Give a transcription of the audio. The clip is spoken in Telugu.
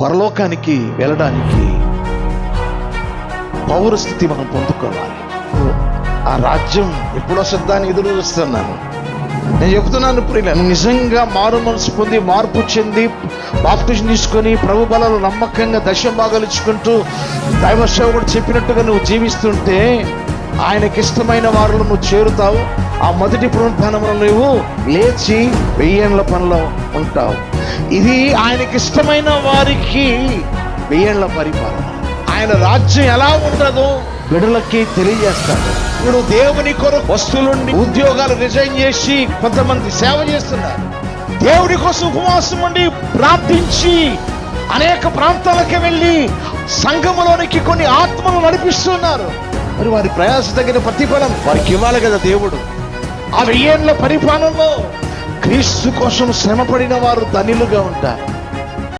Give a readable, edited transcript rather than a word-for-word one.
పరలోకానికి వెళ్ళడానికి పౌరస్థితి మనం పొందుకోవాలి. ఆ రాజ్యం ఎప్పుడో వస్తుందని ఎదురు చూస్తున్నాను. నేను చెప్తున్నాను, ప్రియుల, నిజంగా మారు మనసు పొంది మార్పు చెంది బాప్టిజం తీసుకొని ప్రభు బలలో నమ్మకంగా దశభాగాలు ఇచ్చుకుంటూ దైవ సేవకుడు చెప్పినట్టుగా నువ్వు జీవిస్తుంటే ఆయనకి ఇష్టమైన వారిలో నువ్వు చేరుతావు. ఆ మొదటి పునరుత్థానంలో నువ్వు లేచి 1000 ఏళ్ల పనిలో ఉంటావు. ఇది ఆయనకి ఇష్టమైన వారికి 1000 ఏళ్ల పరిపాలన. ఆయన రాజ్యం ఎలా ఉండదో బిడ్డలకి తెలియజేస్తాడు. ఇప్పుడు దేవుని కొరకు వస్తువులుండి ఉద్యోగాలు రిజైన్ చేసి కొంతమంది సేవ చేస్తున్నారు. దేవుడి కోసం ఉపవాసం ఉండి ప్రార్థించి అనేక ప్రాంతాలకు వెళ్ళి సంఘములోనికి కొన్ని ఆత్మలు నడిపిస్తున్నారు. మరి వారి ప్రయాస తగిన ప్రతిఫలం వారికి ఇవ్వాలి కదా దేవుడు. ఆ 1000 ఏళ్ల పరిపాలనలో క్రీస్తు కోసం శ్రమ పడిన వారు ధన్యులుగా ఉంటారు.